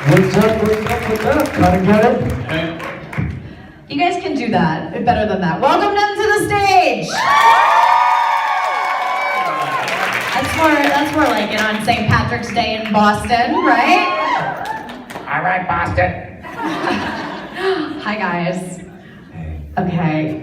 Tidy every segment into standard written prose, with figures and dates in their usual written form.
What's up? ConAgeddon? Hey. You guys can do that better than that. Welcome them to the stage. That's more like it on St. Patrick's Day in Boston, right? All right, Boston. Hi guys. Okay,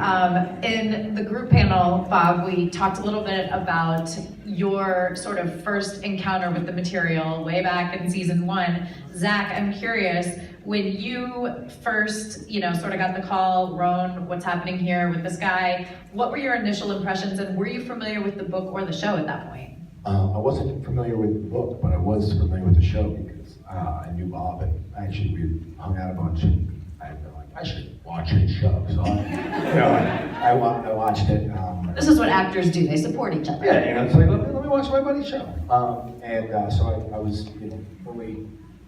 in the group panel, Bob, we talked a little bit about your sort of first encounter with the material way back in season 1. Zach, I'm curious, when you first, sort of got the call, Roan, what's happening here with this guy, what were your initial impressions, and were you familiar with the book or the show at that point? I wasn't familiar with the book, but I was familiar with the show because I knew Bob, and actually we hung out a bunch, and I'd been like, I should watch his show, so I watched it. This is what actors do, they support each other. Yeah, it's like, let me watch my buddy's show. So I was fully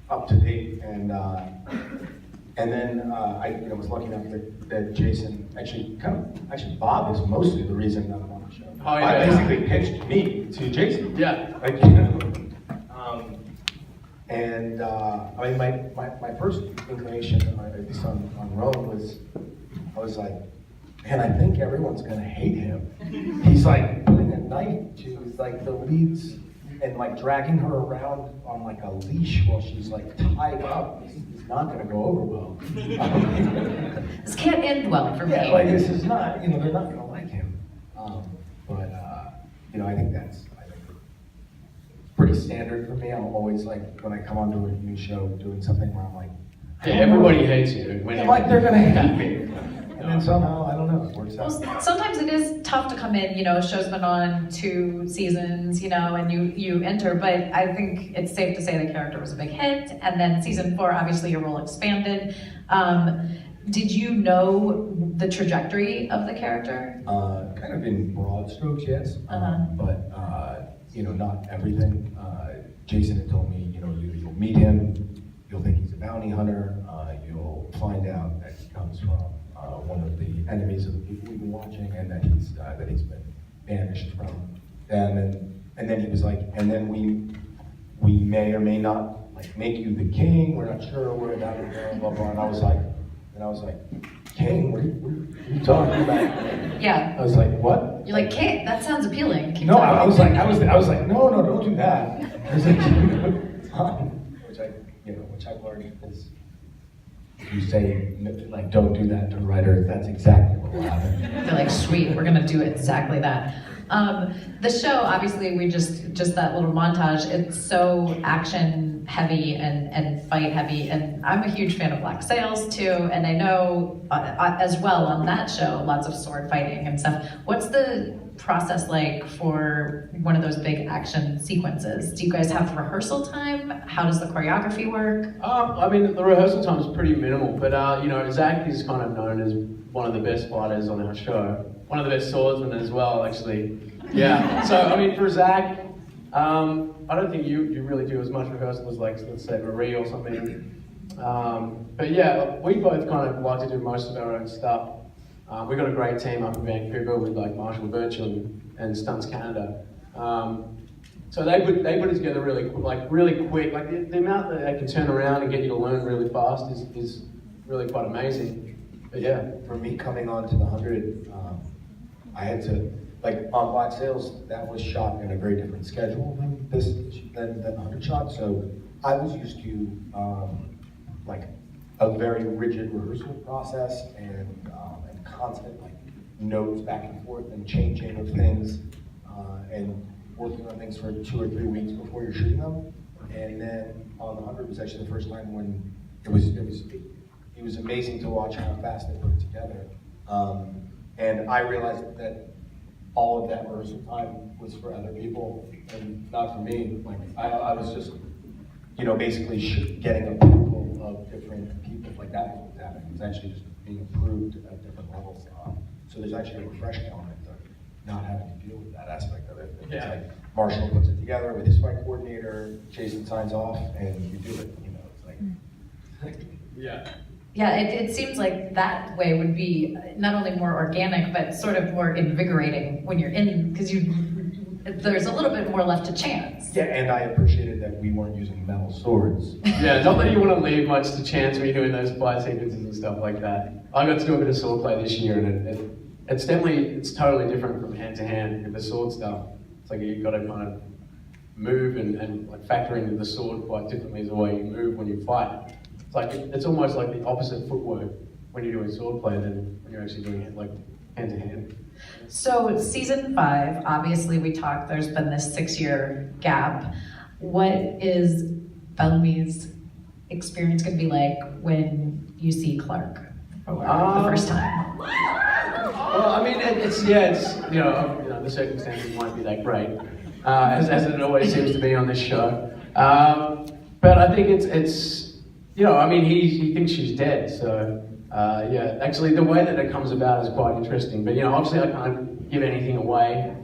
up to date, and then I was lucky enough that Jason, actually Bob is mostly the reason that I'm on the show. Oh, yeah, I basically pitched me to Jason. Yeah. My first inclination, at least on Roan, was I was like, man, I think everyone's gonna hate him. He's like putting a knife to like the leads and like dragging her around on like a leash while she's like tied up. It's not gonna go over well. This can't end well for me. Yeah, like this is not, they're not gonna like him. I think that's pretty standard for me. I'm always like, when I come onto a new show, doing something where I'm like, Yeah, everybody hates you. When I'm like, they're gonna hate me. And then somehow, I don't know, it works out. Well, sometimes it is tough to come in, show's been on 2 seasons, and you enter, but I think it's safe to say the character was a big hit, and then season 4, obviously your role expanded. Did you know the trajectory of the character? Kind of in broad strokes, yes. But not everything. Jason had told me, you'll meet him, you'll think he's a bounty hunter, you'll find out that he comes from one of the enemies of the people we've been watching, and that he's been banished from them. And then he was like, and then we may or may not make you the king. We're not sure where that would go. Blah blah. And I was like, king? What are you talking about? Yeah. I was like, what? You're like, Kate, that sounds appealing. Keep No, talking. I was like, no, don't do that. I was like, which I've learned is, if you say don't do that to writers, that's exactly what will happen. They're like, sweet, we're gonna do exactly that. The show, obviously, we just that little montage, it's so action heavy and fight heavy, and I'm a huge fan of Black Sails too, and I know as well on that show, lots of sword fighting and stuff. What's the process like for one of those big action sequences? Do you guys have rehearsal time? How does the choreography work? The rehearsal time is pretty minimal, but Zach is kind of known as one of the best fighters on our show. One of the best swordsmen as well, actually. Yeah. So for Zach, I don't think you really do as much rehearsal as let's say Marie or something. But yeah, we both kind of like to do most of our own stuff. We've got a great team up in Vancouver with Marshall Virtue and Stunts Canada. So they put it together really quick. The amount that they can turn around and get you to learn really fast is really quite amazing. But yeah, for me coming on to the 100, I had to, on Black Sails, that was shot in a very different schedule than the 100 shot. So I was used to a very rigid rehearsal process and constant notes back and forth and changing of things and working on things for 2 or 3 weeks before you're shooting them. And then on the 100 was actually the first time when it was amazing to watch how fast they put it together. And I realized that all of that rehearsal time was for other people and not for me. I was just, basically getting approval of different people. That was what's happening. It was actually just being approved at different levels. So there's actually a refreshing element of not having to deal with that aspect of it. It's Marshall puts it together with his fight coordinator, Jason signs off, and you do it. It's yeah. Yeah, it seems like that way would be not only more organic, but sort of more invigorating when you're in, because there's a little bit more left to chance. Yeah, and I appreciated that we weren't using metal swords. Yeah, not that you want to leave much to chance when you're doing those fight sequences and stuff like that. I got to do a bit of sword play this year, and it's totally different from hand to hand with the sword stuff. It's like you've got to kind of move and like factor into the sword quite differently as the way you move when you fight. It's like it's almost like the opposite footwork when you're doing sword play than when you're actually doing it like hand to hand. So season 5, obviously we talked, there's been this 6-year gap. What is Bellamy's experience going to be like when you see Clark for the first time? Well, I mean, it's the circumstances might be that great, as it always seems to be on this show. But I think it's I mean, he thinks she's dead, so actually the way that it comes about is quite interesting. But obviously I can't give anything away.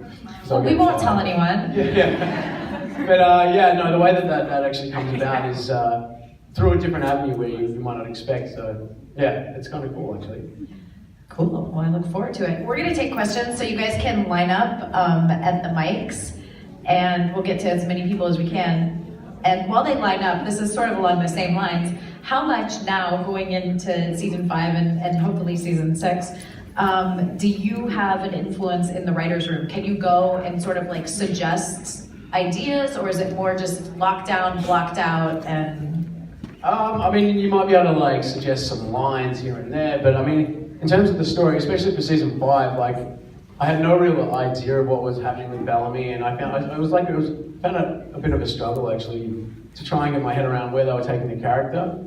Well, we won't tell anyone. Yeah. But the way that actually comes about is through a different avenue where you might not expect. So yeah, it's kind of cool actually. Cool. Well, I look forward to it. We're going to take questions, so you guys can line up at the mics, and we'll get to as many people as we can. And while they line up, this is sort of along the same lines. How much now, going into season 5 and hopefully season 6, do you have an influence in the writer's room? Can you go and sort of like suggest ideas, or is it more just locked down, blocked out, and... I mean, you might be able to like suggest some lines here and there, but I mean, in terms of the story, especially for season 5, like I had no real idea of what was happening with Bellamy, and I found a bit of a struggle actually to try and get my head around where they were taking the character.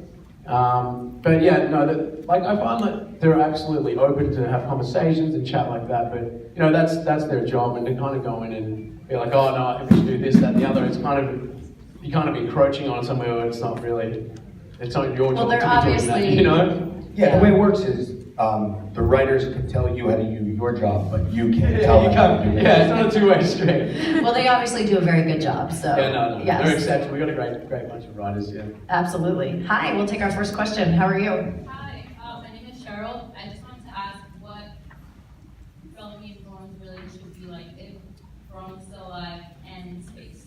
But yeah, no, I find that they're absolutely open to have conversations and chat like that. But that's their job, and to kind of go in and be like, oh no, I think we should do this, that, and the other. It's kind of you kind of encroaching on somewhere where it's not really. It's not your job they're to be obviously, doing that, Yeah, the way it works is the writers can tell you how to do your job, but you can't tell them how to do it. Yeah, it's not a two-way street. Well, they obviously do a very good job, so. Yeah, no, yes. they're exceptional. We've got a great bunch of writers, yeah. Absolutely. Hi, we'll take our first question. How are you? Hi, my name is Cheryl. I just wanted to ask what Bellamy and Roan's relationship would be like if Roan's still alive and in space.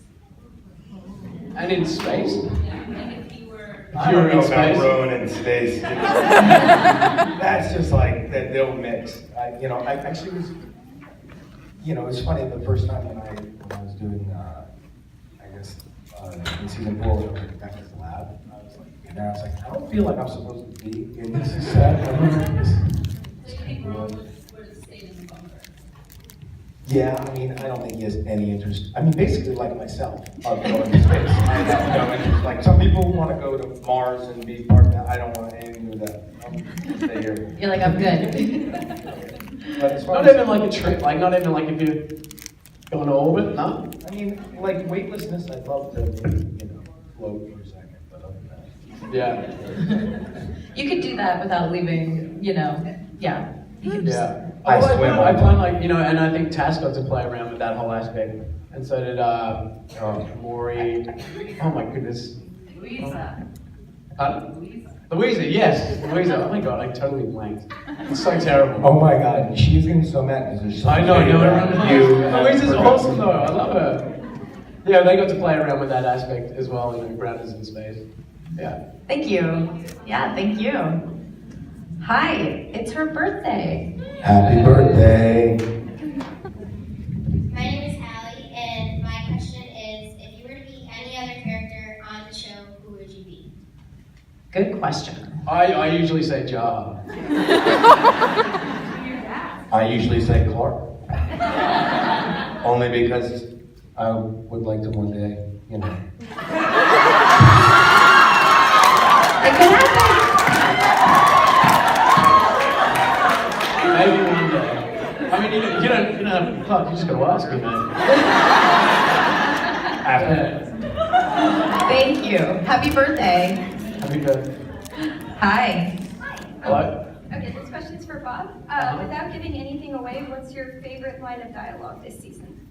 And in space? Yeah, like if you were... I don't know in about space? Roan in space. That's just like that they'll mix. I actually was. It was funny the first time when I was doing, in season 4 when I was like back at the lab. I was like, I don't feel like I'm supposed to be in this set. So you think Roan would have stayed in the bunker? Yeah, I mean, I don't think he has any interest. I mean, basically like myself, of going to space. I have no interest. Like some people want to go to Mars and be part of that. I don't want anything to do with that. I'm stay here. You're like, I'm good. But as far Not as, even like a trip, like not even like if you're going to orbit, no? I mean, like weightlessness, I'd love to, float for a second, but other than that. Yeah. You could do that without leaving, yeah. You can just, Yeah. I swim all I the find time. like, and I think Tass got to play around with that whole aspect. And so did Morley. Oh my goodness. Louisa. Louisa, yes. Louisa. Oh my god, I totally blanked. It's so terrible. Oh my God, she's gonna be so mad because there's so I know, many everyone around you. Louisa's awesome though, I love her. Yeah, they got to play around with that aspect as well, grounders in space. Yeah. Thank you. Yeah, thank you. Hi, it's her birthday. Happy birthday. My name is Allie, and my question is, if you were to be any other character on the show, who would you be? Good question. I usually say Jar. I usually say Clark. Only because I would like to one day, It could happen. Maybe one day. I mean, you don't have to Clark, you just gotta ask me, man. After. Thank you. Happy birthday. Happy birthday. Hi. Hello? Okay, this question is for Bob. Without giving anything away, what's your favorite line of dialogue this season?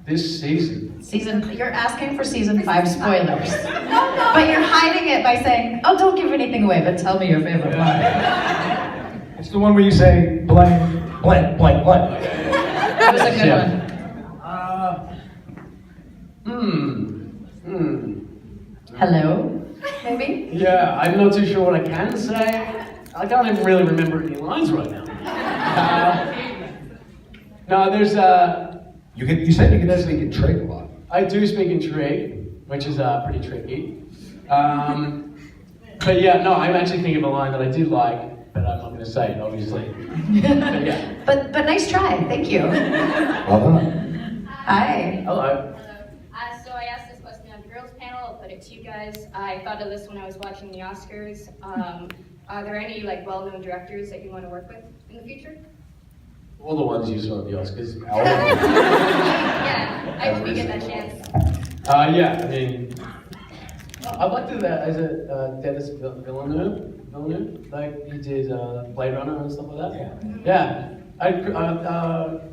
This season. You're asking for season 5 spoilers. But you're hiding it by saying, oh, don't give anything away, but tell me your favorite line. It's the one where you say blank, blank, blank, blank. That was a good one. Hello, maybe? Yeah, I'm not too sure what I can say. I can't even really remember any lines right now. No, there's You said you can speak in trig a lot. I do speak in trig, which is pretty tricky. But yeah, no, I'm actually thinking of a line that I did like, but I'm not going to say it, obviously. But yeah. But nice try, thank you. Well done. Hi. Hello. So I asked this question on the girls panel, I'll put it to you guys. I thought of this when I was watching the Oscars. Are there any like well-known directors that you want to work with in the future? All the ones you saw at the Oscars. Yeah, I hope you get that chance. Yeah, I mean, I'd like to do that as a Dennis Villeneuve. Like he did Blade Runner and stuff like that. Yeah.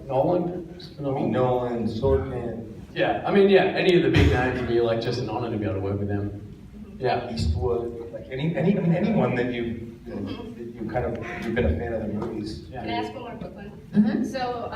Nolan. Nolan, Sorkin, Yeah, I mean, yeah, any of the big names would be like just an honor to be able to work with them. Yeah. Eastwood, like anyone that you've been a fan of the movies. Can I ask one more quick one? Mhm. So,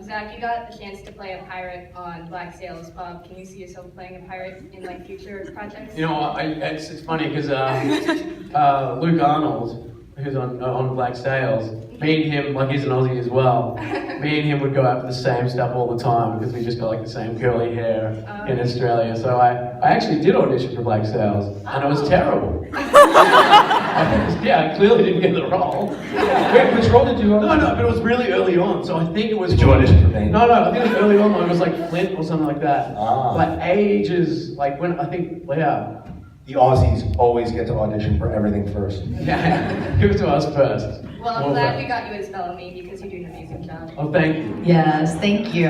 Zach, you got the chance to play a pirate on Black Sails. Can you see yourself playing a pirate in like future projects? You know, it's funny because Luke Arnold, who's on Black Sails, me and him, like he's an Aussie as well, me and him would go out for the same stuff all the time because we just got like the same curly hair in Australia. So I actually did audition for Black Sails and it was terrible. I clearly didn't get the role. Wait, which role did you audition? No, but it was really early on, so I think it was... Did you audition for Bane? No, I think it was early on, it was like Flint or something like that. Ah. Like ages, like when, I think, yeah. The Aussies always get to audition for everything first. Yeah, give it to us first. Well, I'm glad we got you as Bellamy because you do an amazing job. Oh, thank you. Yes, thank you.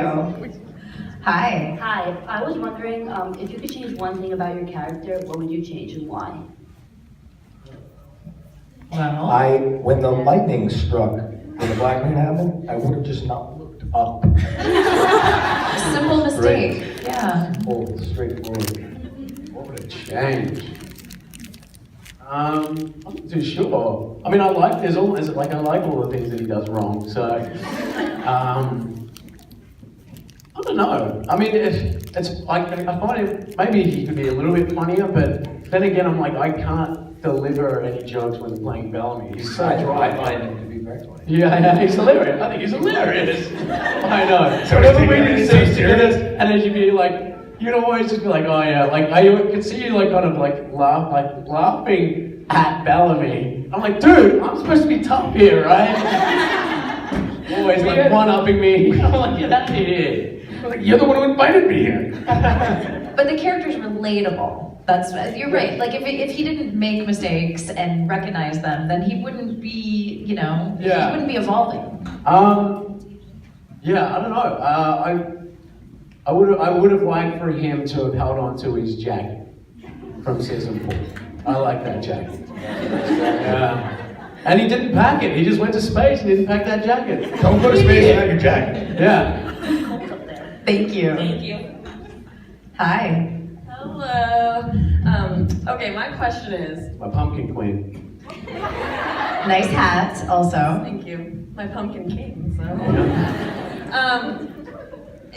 Hi. Hi, I was wondering if you could change one thing about your character, what would you change and why? Well, When the lightning struck, when the black man happened, I would have just not looked up. simple mistake. Yeah. Simple, straightforward. What would it change? I'm not too sure. I mean, I like all the things that he does wrong. So, I don't know. I mean, it's like I find it maybe he could be a little bit funnier, but then again, I'm like I can't deliver any jokes when playing Bellamy. He's so dry. I find him to be very funny. Yeah, he's hilarious. I think he's hilarious. I know. So Whenever he's we taking do it so so serious, serious? and then you'd be like, you'd always just be like, oh yeah, like I could see you like kind of like laughing at Bellamy. I'm like, dude, I'm supposed to be tough here, right? Always like one-upping me. I'm like, get out of here. I'm like, you're the one who invited me here. But the character's relatable. You're right. Like if he didn't make mistakes and recognize them, then he wouldn't be, he wouldn't be evolving. Yeah, I don't know. I would have liked for him to have held on to his jacket from season 4. I like that jacket. Yeah. And he didn't pack it. He just went to space and didn't pack that jacket. Don't go to space without your jacket. Yeah. Thank you. Thank you. Hi. Hello. Okay, my question is. My pumpkin queen. Nice hat, also. Thank you. My pumpkin king. So.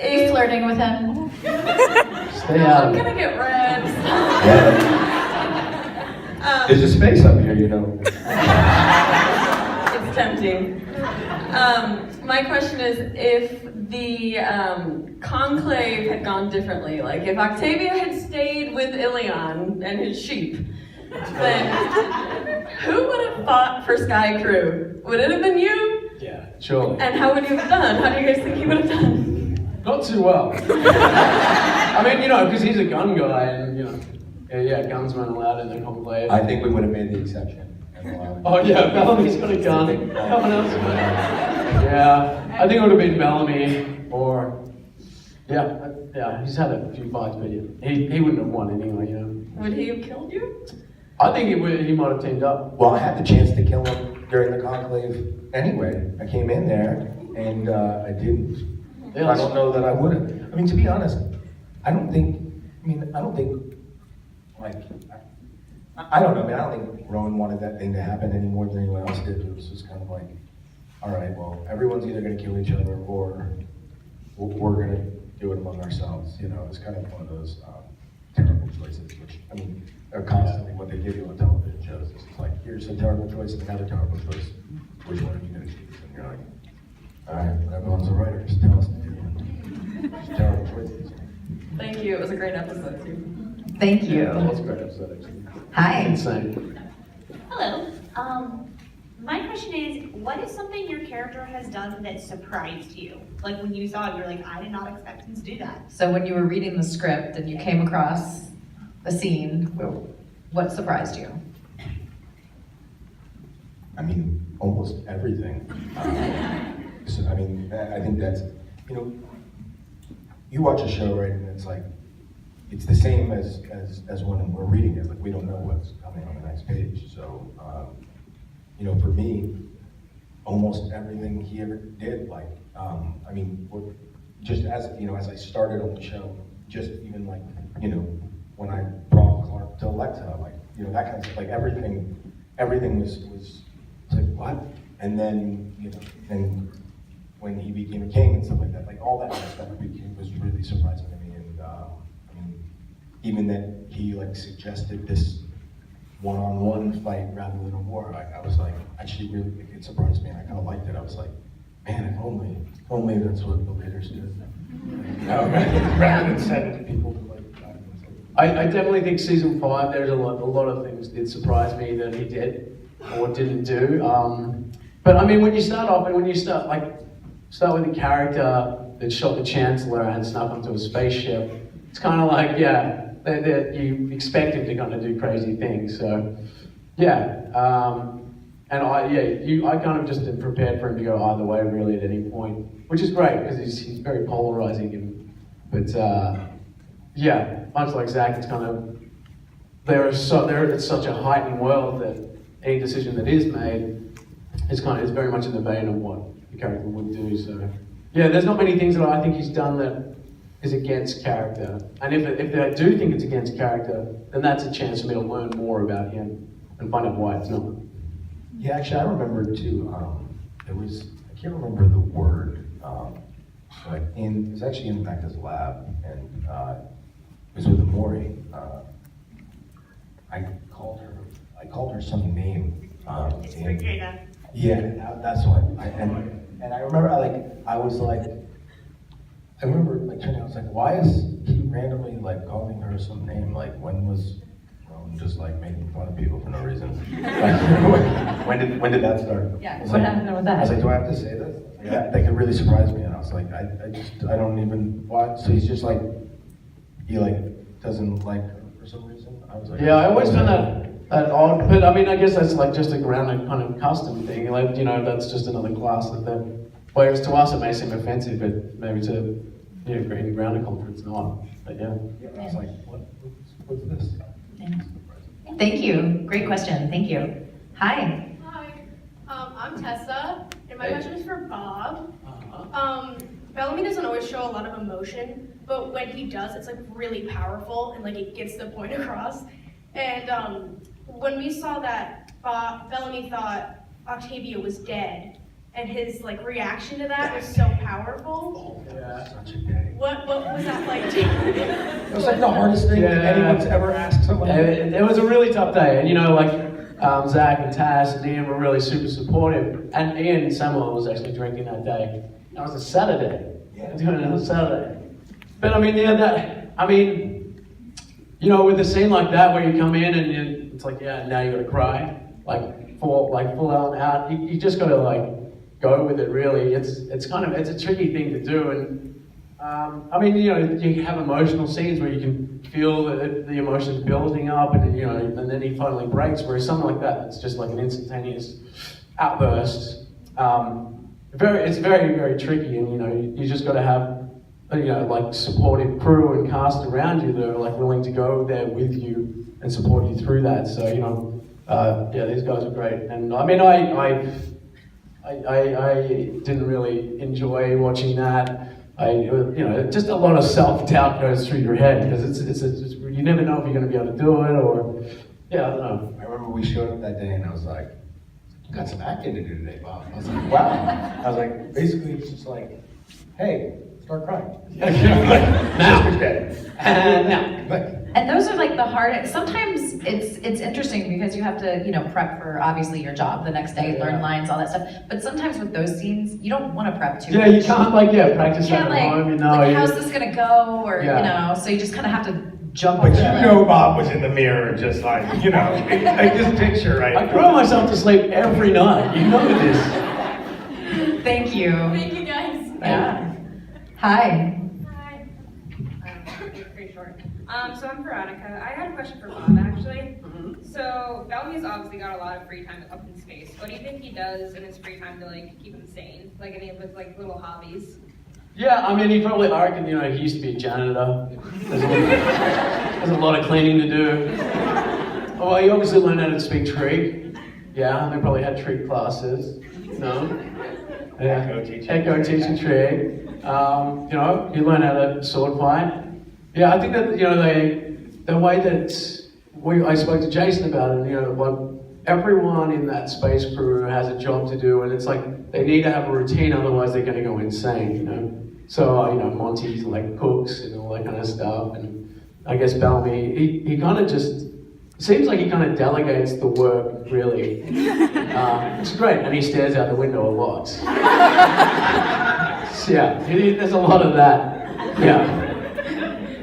Are you flirting with him? Stay No, out I'm of it. gonna get red. There's a space up here, you know. It's tempting. My question is, if the conclave had gone differently, like if Octavia had stayed with Ilion and his sheep, then who would have fought for Sky Crew? Would it have been you? Yeah, surely. And how would you have done? How do you guys think he would have done? Not too well. I mean, because he's a gun guy and, guns weren't allowed in the conclave. I think we would have made the exception. Oh yeah, Bellamy's got a gun. No one else would. Yeah, I think it would have been Bellamy or he's had a few fights, but he wouldn't have won anyway, Would he have killed you? I think he might have teamed up. Well, I had the chance to kill him during the conclave anyway. I came in there and I didn't. Yeah, I don't know that I would have. I mean, to be honest, I don't think, like, I don't know, man, I don't think Roan wanted that thing to happen any more than anyone else did. It was just kind of like, all right, well, everyone's either going to kill each other or we're going to do it among ourselves. You know, it's kind of one of those terrible choices, which, I mean, they're constantly what they give you on television shows. It's like, here's a terrible choice and another terrible choice. Which one are you going to choose? And you're like, all right, but everyone's a writer, just tell us to do it. It's terrible choices. Thank you. It was a great episode too. Thank you. That was a great episode, actually. Hi. Insane. Hello. My question is, what is something your character has done that surprised you? Like when you saw it, you're like, I did not expect him to do that. So when you were reading the script and you came across a scene, what surprised you? I mean, almost everything. So, I mean, I think that's, you know, you watch a show, right, and it's like, it's the same as when we're reading it. Like, we don't know what's coming on the next page. So, you know, for me, almost everything he ever did, like, I mean, just as, you know, as I started on the show, just even like, you know, when I brought Clark to Alexa, like, you know, that kind of stuff, like everything was like, what? And then, you know, then when he became a king and stuff like that, like all that kind of stuff was really surprising to me. And I mean, even that he like suggested this one-on-one fight rather than a war, I was like, actually really, it surprised me and I kind of liked it. I was like, man, if only that's what the leaders do. You know, rather than send it to people to like, I definitely think season 5, there's a lot of things that surprised me that he did or didn't do. But I mean, when you start off and when you start with a character that shot the Chancellor and snuck onto a spaceship, it's kind of like, yeah, that you expect him to kind of do crazy things. So, yeah. And I kind of just am prepared for him to go either way really at any point, which is great because he's very polarizing. But yeah, much like Zach, it's kind of it's such a heightened world that any decision that is made is very much in the vein of what the character would do. So yeah, there's not many things that I think he's done that is against character. And if I do think it's against character, then that's a chance for me to learn more about him and find out why it's not. Yeah, actually, I remember too. I can't remember the word, but it was actually in Becca's lab, and it was with Morley. I called her some name. It's Azgeda. Yeah, that's what. And I remember, I was like, why is he randomly like calling her some name? Like, when was Roan just like making fun of people for no reason? Like, when did that start? Yeah, what happened with that? I was like, do I have to say this? Like, that could really surprise me. And I was like, I don't even, what? So he's just like, he like doesn't like her for some reason? I was like, yeah, I always found that odd, but I mean, I guess that's like just a grounded kind of custom thing. Like, you know, that's just another class whereas to us it may seem offensive, but maybe to, you know, in grounded culture it's not. But yeah. I was like, what's this? Thank you. Great question. Thank you. Hi. Hi. I'm Tessa, and my question is for Bob. Bellamy doesn't always show a lot of emotion, but when he does, it's like really powerful and like it gets the point across. And when we saw that Bellamy thought Octavia was dead, and his like reaction to that was so powerful. Yeah. Such a day. What was that like? It was like the hardest thing that anyone's ever asked someone. It was a really tough day, and you know, like Zach and Taz and Ian were really super supportive, and Ian and Samuel was actually drinking that day. That was a Saturday. Yeah. Doing it on a Saturday. But I mean, you know, with a scene like that where you come in and it's like, yeah, now you gotta cry, like full out. You just gotta like go with it. Really, it's a tricky thing to do, and I mean, you know, you have emotional scenes where you can feel the emotions building up, and you know, and then he finally breaks. Whereas something like that, it's just like an instantaneous outburst. It's very, very tricky, and you know, you just got to have, you know, like supportive crew and cast around you that are like willing to go there with you and support you through that. So you know, yeah, these guys are great, and I mean, I didn't really enjoy watching that. You know, just a lot of self-doubt goes through your head because it's you never know if you're going to be able to do it, or yeah, I don't know. I remember we showed up that day and I was like, you got some acting to do today, Bob. I was like, wow. I was like, basically it's just like, hey, start crying. Now. And now. And those are like the hardest. Sometimes it's interesting because you have to, prep for obviously your job the next day, learn lines, all that stuff. But sometimes with those scenes, you don't want to prep too much. Yeah, you can't practice at home. How's this gonna go? Or so you just kind of have to jump on But the Bob was in the mirror just like, like this picture right I cry myself to sleep every night. You know this. Thank you. Thank you guys. Yeah. Hi. Hi. Pretty short. So I'm Veronica. I had a question for Bob, actually. So Bellamy's obviously got a lot of free time up in space. What do you think he does in his free time to keep him sane? Like any of his little hobbies? Yeah, I mean, he used to be a janitor. There's a lot of cleaning to do. Oh, he obviously learned how to speak Trig. Yeah, they probably had Trig classes. No? Yeah. Echo teaching Trig. He learned how to sword fight. Yeah, I think that, the way that I spoke to Jason about it, everyone in that space crew has a job to do, and it's like they need to have a routine, otherwise they're going to go insane, So, Monty's cooks and all that kind of stuff, and I guess Bellamy, he kind of just, seems like he kind of delegates the work, really. It's great, and he stares out the window a lot. There's a lot of that, yeah.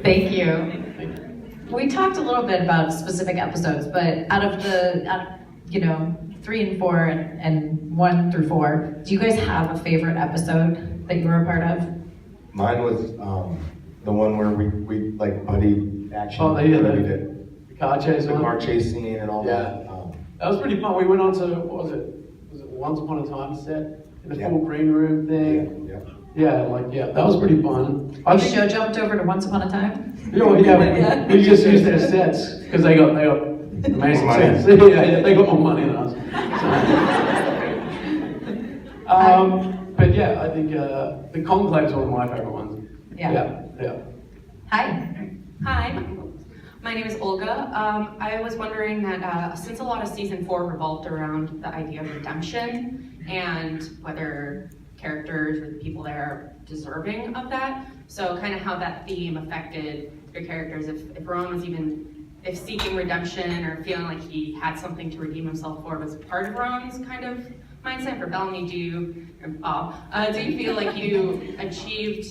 Thank you. We talked a little bit about specific episodes, but out of 3 and 4 and 1 through 4, do you guys have a favorite episode that you were a part of? Mine was the one where we buddy action. Oh, we did. the car chase The one? car chase scene and all that. That was pretty fun. We went on to, what was it Once Upon a Time set? In the full green room thing? Yeah. That was pretty fun. You show jumped over to Once Upon a Time? We just used their sets, because they got amazing Money. sets. They got more money than us. But yeah, I think the Conclave is one of my favorite ones. Yeah. Hi. Hi, my name is Olga. I was wondering that since a lot of season 4 revolved around the idea of redemption and whether characters or the people there are deserving of that, so kind of how that theme affected your characters, if Roan was if seeking redemption or feeling like he had something to redeem himself for was part of Roan's kind of mindset. For Bellamy, do you feel like you achieved,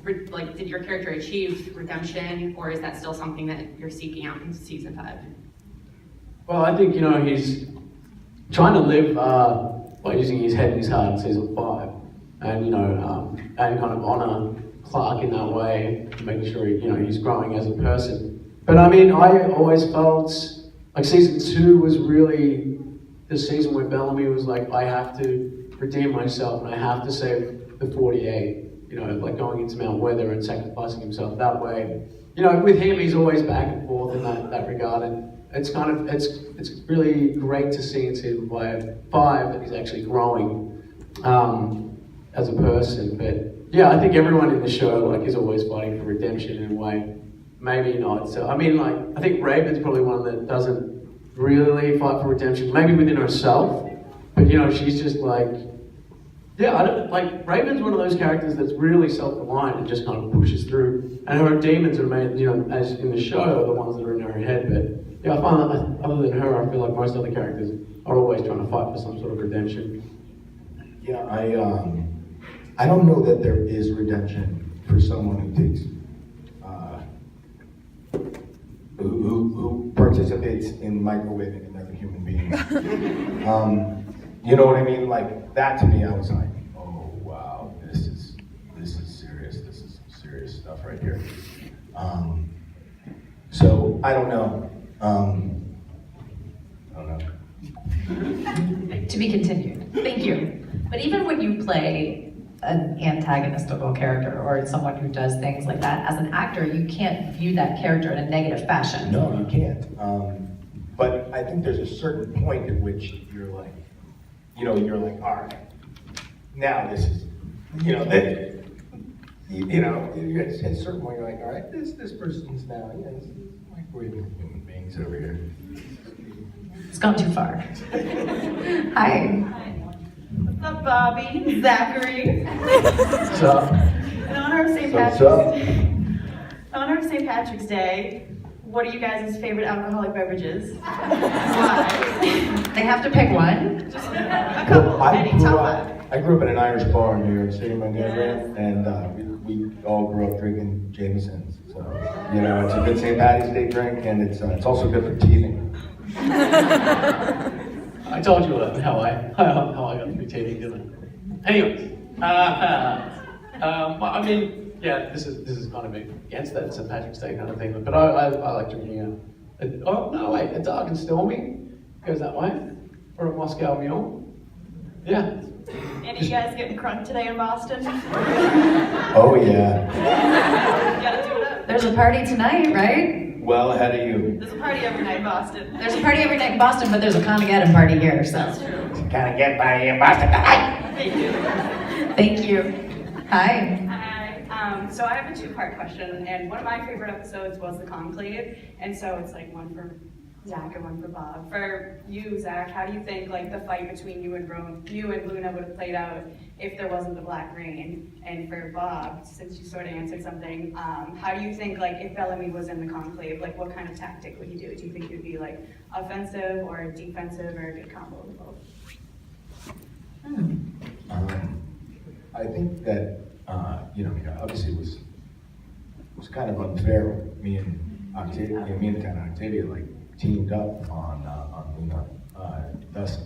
did your character achieve redemption, or is that still something that you're seeking out in season 5? Well, I think, he's trying to live by using his head and his heart in season 5, and and kind of honor Clark in that way, making sure he's growing as a person. But I mean, I always felt like season 2 was really the season where Bellamy was like, I have to redeem myself and I have to save the 48, going into Mount Weather and sacrificing himself that way. With him, he's always back and forth in that regard, and it's really great to see in season 5 that he's actually growing as a person. But yeah, I think everyone in the show is always fighting for redemption in a way. Maybe not. So I mean, I think Raven's probably one that doesn't really fight for redemption. Maybe within herself, but she's just Raven's one of those characters that's really self-reliant and just kind of pushes through. And her demons are made, as in the show, are the ones that are in her head. But yeah, I find that other than her, I feel like most other characters are always trying to fight for some sort of redemption. Yeah, I don't know that there is redemption for someone who takes, who participates in microwaving another human being. You know what I mean? That to me, I was like, oh wow, this is serious. This is some serious stuff right here. So I don't know. To be continued. Thank you. But even when you play an antagonistical character or someone who does things like that, as an actor, you can't view that character in a negative fashion. No, you can't. But I think there's a certain point at which you're like, all right, now this is, at a certain point you're like, all right, this person's now, this is microwaving human beings over here. It's gone too far. Hi. What's up, Bobby? Zachary. What's up? I don't What's up? In honor of St. Patrick's Day, what are you guys' favorite alcoholic beverages? Why? They have to pick one? Just a couple, any top five. I grew up in an Irish bar in New York City, my dad ran, and we all grew up drinking Jamesons. So, you know, it's a good St. Patty's Day drink, and it's also good for teething. I told you how I got to be teething, didn't I? Anyways, I mean, yeah, this is kind of against that St. Patrick's Day kind of thing, but I like drinking a dark and stormy goes that way, or a Moscow Mule. Yeah. Any of you guys getting crunk today in Boston? Oh yeah. You gotta do it up. There's a party tonight, right? Well ahead of you. There's a party every night in Boston. There's a party every night in Boston, but there's a ConAgeddon party here, so. That's true. ConAgeddon party in Boston tonight. Thank you. Thank you. Hi. Hi. So I have a two-part question, and one of my favorite episodes was the Conclave, and so it's like one for Zach and one for Bob. For you, Zach, how do you think like the fight between you and Luna would have played out if there wasn't the Black Rain? And for Bob, since you sort of answered something, how do you think like if Bellamy was in the Conclave, like what kind of tactic would he do? Do you think it would be like offensive or defensive or a good combo of both? I think that obviously it was kind of unfair. Me and Octavia like teamed up on Luna, thus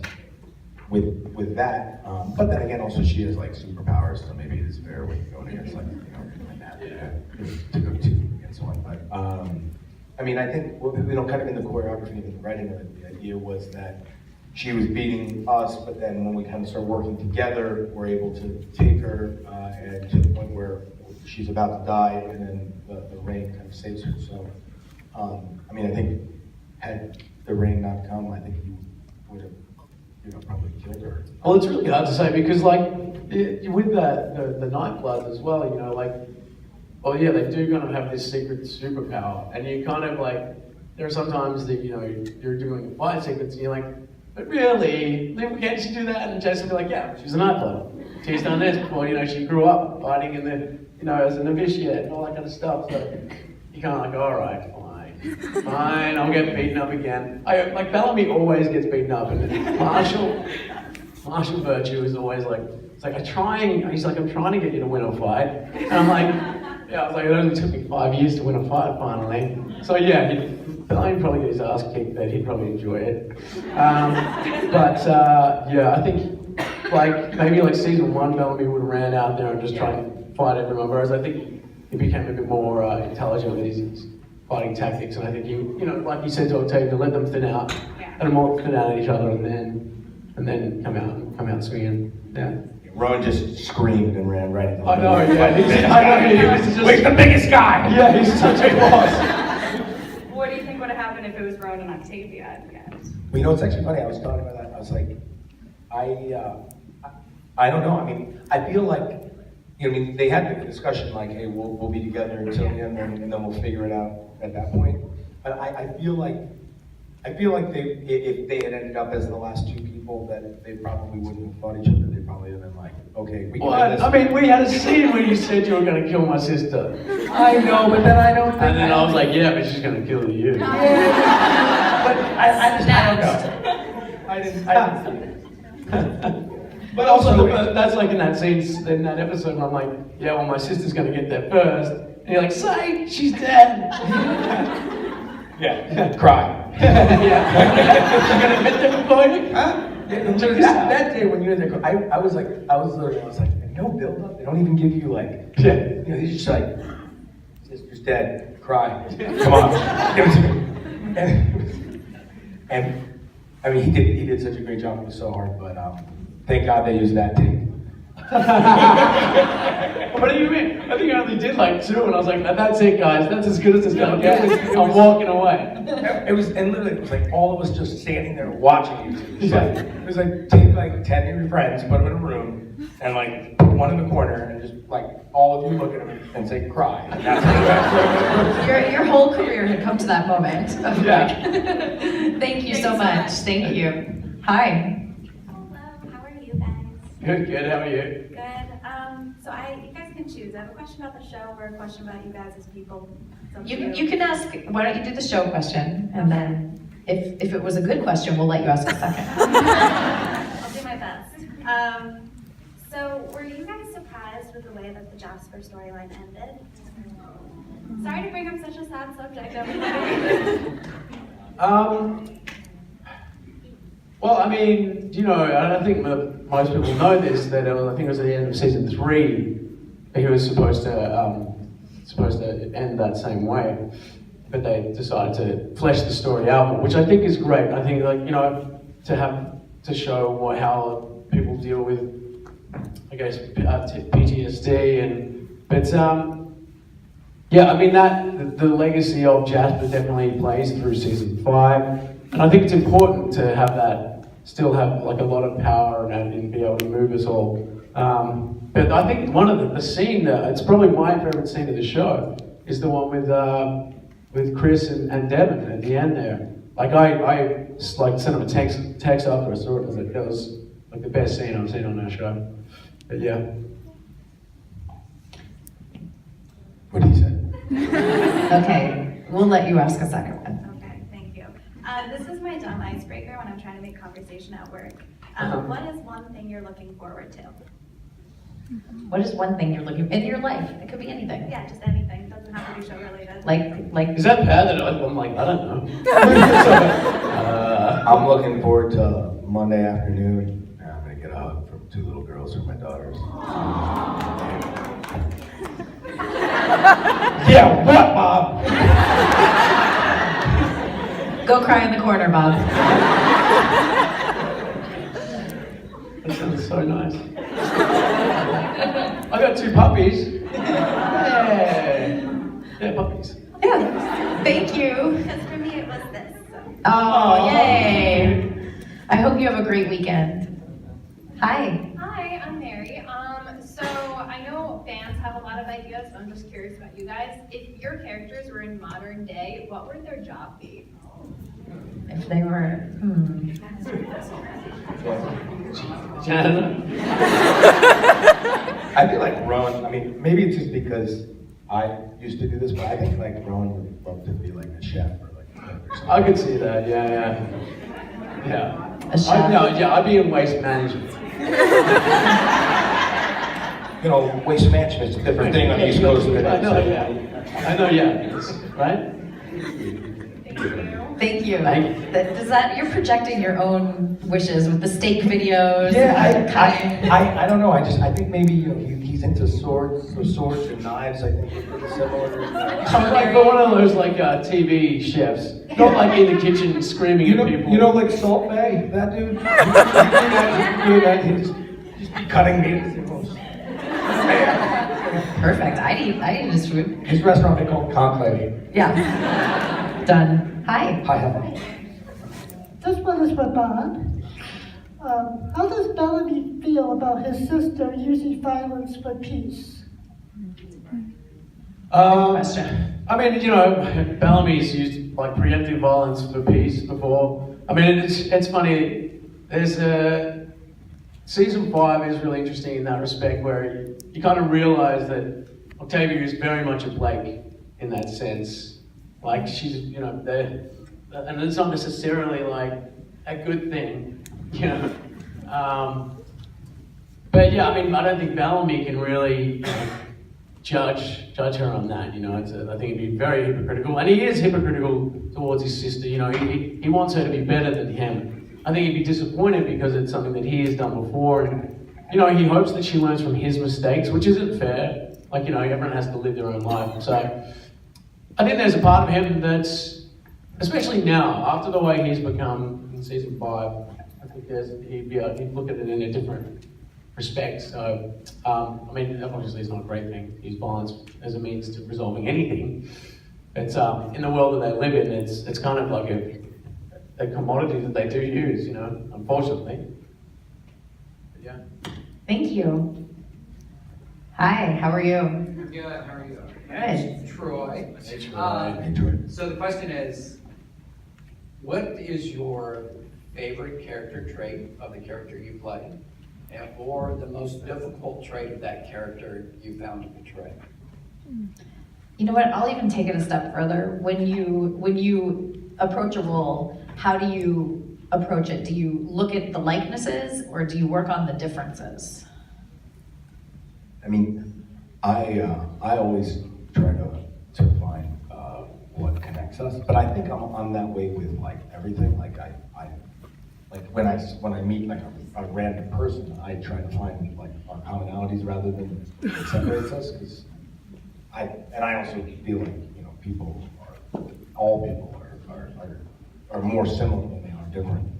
with that. But then again, also she has like superpowers, so maybe it is fair when you're going against like that to go two against one. But I mean, I think kind of in the choreography and the writing of it, the idea was that she was beating us, but then when we kind of started working together, we're able to take her and to the point where she's about to die, and then the rain kind of saves her. So, I mean, I think had the rain not come, I think he would have, probably killed her. Well, it's really hard to say because, like, with the night blood as well, they do kind of have this secret superpower, and you kind of like, there are sometimes that you're doing a fight sequence, and you're like, but really, can't she do that? And Jason will be like, yeah, she's a night blood. She's done this before, she grew up fighting in the, as a novitiate and all that kind of stuff. So you kind of like, all right, fine, I'll get beaten up again. Like Bellamy always gets beaten up, and martial virtue is always like, it's like I'm trying to get you to win a fight, and I'm like, yeah, I was like, it only took me 5 years to win a fight finally. So yeah, Bellamy probably get his ass kicked, but he'd probably enjoy it. I think like maybe like season 1, Bellamy would have ran out there and just tried to fight everyone, whereas I think he became a bit more intelligent with his fighting tactics, and I think he, like you said to Octavia, let them thin out, let them all thin out at each other, and then come out swinging. Yeah. Roan just screamed and ran right into the I know, yeah. He was just... Where's the biggest guy? Yeah, he's such a boss. What do you think would have happened if it was Roan and Octavia at the end? Well, it's actually funny. I was talking about that. I was like, I don't know. I mean, I feel like, they had the discussion like, hey, we'll be together until the end, and then we'll figure it out at that point. But I feel like if they had ended up as the last two people, that they probably wouldn't have fought each other. They probably would have been like, okay, we can end this. I mean, we had a scene where you said you were going to kill my sister. I know, but then I don't think. And then I was like, yeah, but she's going to kill you. But I don't know. I didn't. But also, that's like in that scene, in that episode, where I'm like, yeah, well, my sister's going to get there first. And you're like, say, she's dead. Yeah, cry. Yeah. She's going to get there before you? Huh? Yeah, that day when you were there, I was like, no build up. They don't even give you like, he's just like, sister's dead, cry, come on, give it to me. And I mean, he did such a great job. It was so hard, but thank God they used that tape. What do you mean? I think I only did like 2, and I was like, that's it, guys. That's as good as it's gonna get. I'm walking away. It was like all of us just standing there watching you two. It was like take like 10 of your friends, put them in a room, and like one in the corner, and just like all of you look at them and say cry. And that's Your whole career had come to that moment. Yeah. Thank you so much. Thank you. Hi. Hello, how are you guys? Good. How are you? Good. You guys can choose. I have a question about the show or a question about you guys as people. It's up to You can ask, why don't you do the show question, and then if it was a good question, we'll let you ask a second. I'll do my best. So were you guys surprised with the way that the Jasper storyline ended? Sorry to bring up such a sad subject. Well, I mean, you know, I don't think most people know this, that I think it was at the end of season 3, he was supposed to end that same way, but they decided to flesh the story out, which I think is great. I think, like, you know, to show how people deal with, I guess, PTSD, but yeah, I mean, the legacy of Jasper definitely plays through season 5, and I think it's important to have that, still have like a lot of power and be able to move us all. But I think one of the scene that, it's probably my favorite scene of the show, is the one with Chris and Devin at the end there. Like I like sent him a text after I saw it. I was like, that was like the best scene I've seen on our show. But yeah. What did he say? Okay, we'll let you ask a second one. Okay, thank you. This is my dumb icebreaker when I'm trying to make conversation at work. What is one thing you're looking forward to? What is one thing you're looking in your life? It could be anything. Yeah, just anything. Doesn't have to be show related. Like. Is that bad that I'm like, I don't know. I'm looking forward to Monday afternoon. And I'm gonna get a hug from 2 little girls who are my daughters. Yeah, what, Bob? Go cry in the corner, Bob. That sounds so nice. I got 2 puppies. Yay. Yeah, puppies. Yeah, thank you. Because for me it was this. So. Oh, yay. I hope you have a great weekend. Hi. Hi, I'm Mary. So I know fans have a lot of ideas, but I'm just curious about you guys. If your characters were in modern day, what would their job be? If they were, Jana? I feel like Roan, I mean, maybe it's just because I used to do this, but I think like Roan would love to be like a chef or like a cook or something. I could see that, yeah. A chef. I'd be in waste management. You know, waste management is a different thing on the East Coast. I know, yeah. Right? Thank you. Thank you. Does that, you're projecting your own wishes with the steak videos? Yeah, and I don't know. I think maybe, you know, he's into swords, so swords and knives. I think are pretty similar. Like one of those like TV chefs, not like in the kitchen screaming at people. You know, like Salt Bay, that dude. He'd just be cutting meat. Perfect. I eat his food. His restaurant they call Conclave. Yeah. Done. Hi. Hi, Heather. This one is for Bob. How does Bellamy feel about his sister using violence for peace? Question. I mean, you know, Bellamy's used like preemptive violence for peace before. I mean, it's funny. There's season 5 is really interesting in that respect, where you kind of realize that Octavia is very much a Blake in that sense. Like she's, you know, and it's not necessarily like a good thing, you know. But yeah, I mean, I don't think Bellamy can really judge her on that. You know, I think he'd be very hypocritical, and he is hypocritical towards his sister. You know, he wants her to be better than him. I think he'd be disappointed because it's something that he has done before, and you know, he hopes that she learns from his mistakes, which isn't fair. Like, you know, everyone has to live their own life. So I think there's a part of him that's, especially now, after the way he's become in season 5, I think he'd look at it in a different respect. So, I mean, obviously it's not a great thing to use violence as a means to resolving anything. It's in the world that they live in, it's kind of like a commodity that they do use, you know, unfortunately. But yeah. Thank you. Hi, how are you? Good, how are you? Good. Troy. Troy. So the question is, what is your favorite character trait of the character you play? or the most difficult trait of that character you found to portray? You know what? I'll even take it a step further. When you approach a role, how do you approach it? Do you look at the likenesses, or do you work on the differences? I mean, I always try to find what connects us, but I think I'm that way with like everything. Like like when I meet like a random person, I try to find like our commonalities rather than what separates us. Because I also feel like, you know, all people are more similar than they are different.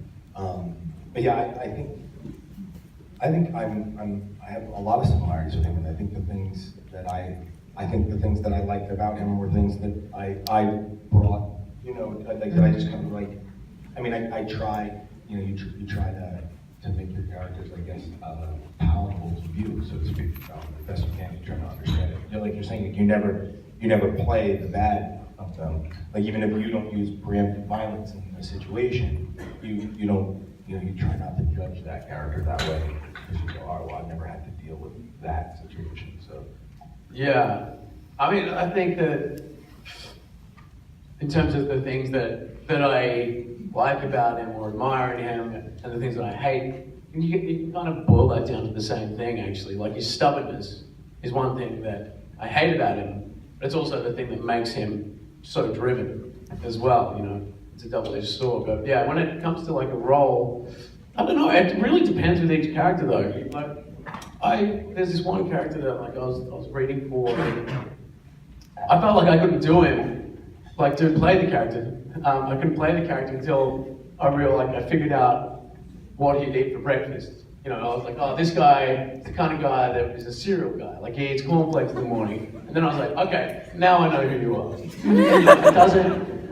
But yeah, I think I have a lot of similarities with him, and I think the things that I liked about him were things that I brought, you know, that I just kind of like. I mean, I try, you know, you try to make your characters, I guess, palatable to view, so to speak, the best you can. You try to understand it. You know, like you're saying, like you never play the bad of them. Like even if you don't use preemptive violence in a situation, you don't. You know, you try not to judge that character that way, because you go, oh, well, I've never had to deal with that situation, so. Yeah, I mean, I think that in terms of the things that I like about him or admire in him, and the things that I hate, you can kind of boil that down to the same thing, actually. Like his stubbornness is one thing that I hate about him, but it's also the thing that makes him so driven as well, you know. It's a double-edged sword, but yeah, when it comes to like a role, I don't know, it really depends with each character though. Like, there's this one character that like I was reading for, and I felt like I couldn't do him, like to play the character. I couldn't play the character until I figured out what he'd eat for breakfast. You know, I was like, oh, this guy is the kind of guy that is a cereal guy. Like he eats cornflakes in the morning. And then I was like, okay, now I know who you are.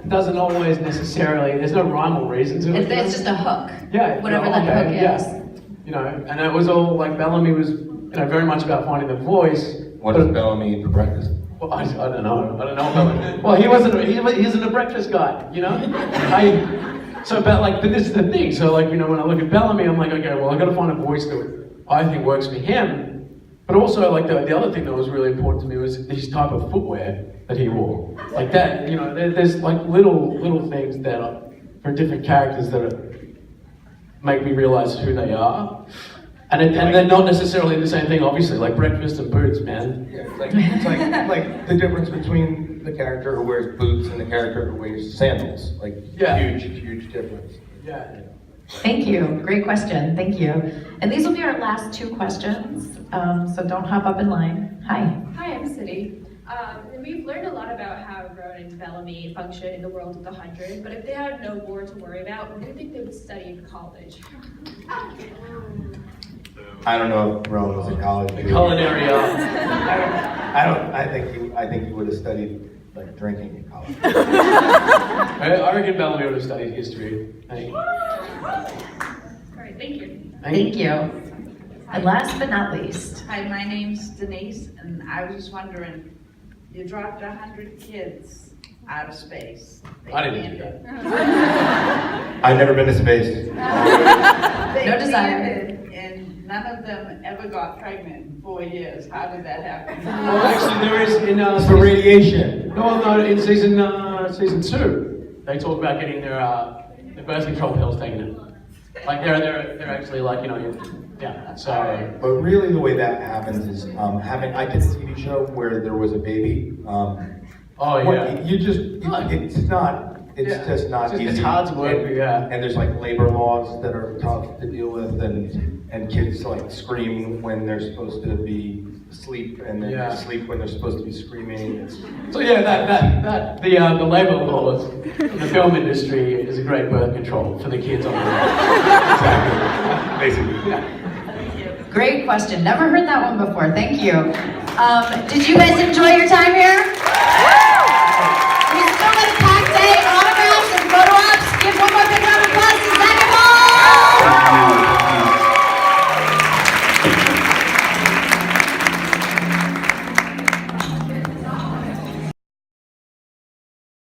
It doesn't always necessarily, there's no rhyme or reason to it. It's just a hook. Yeah. Whatever that hook is. Yeah. You know, and it was all like Bellamy was, you know, very much about finding the voice. What does Bellamy eat for breakfast? Well, I don't know Bellamy. Well, he isn't a breakfast guy, you know? But this is the thing. So like, you know, when I look at Bellamy, I'm like, okay, well, I got to find a voice that I think works for him. But also, like the other thing that was really important to me was his type of footwear that he wore. Like that, you know, there's like little things that are for different characters that make me realize who they are. And they're not necessarily the same thing, obviously, like breakfast and boots, man. Yeah, it's like the difference between the character who wears boots and the character who wears sandals. Like, huge difference. Yeah. Thank you. Great question. Thank you. And these will be our last two questions, so don't hop up in line. Hi. Hi, I'm City. We've learned a lot about how Roan and Bellamy function in the world of the 100, but if they had no war to worry about, what do you think they would study in college? I don't know if Roan was in college. Culinary. I think he would have studied like drinking in college. I reckon Bellamy would have studied history. All right, thank you. Thank you. And last but not least. Hi, my name's Denise, and I was just wondering, you dropped 100 kids out of space. I didn't do that. I've never been to space. No desire. And none of them ever got pregnant in 4 years. How did that happen? Well, actually, there is in for radiation. No, in season 2, they talk about getting their birth control pills taken. Like they're actually like, you know, yeah. So, but really, the way that happens is I did a TV show where there was a baby. It's just not easy. It's hard to work with, yeah. And there's like labor laws that are tough to deal with, and kids like scream when they're supposed to be asleep, and then sleep when they're supposed to be screaming. So yeah, the labor laws in the film industry is a great birth control for the kids on the Exactly. Basically. Yeah. Great question. Never heard that one before. Thank you. Did you guys enjoy your time here?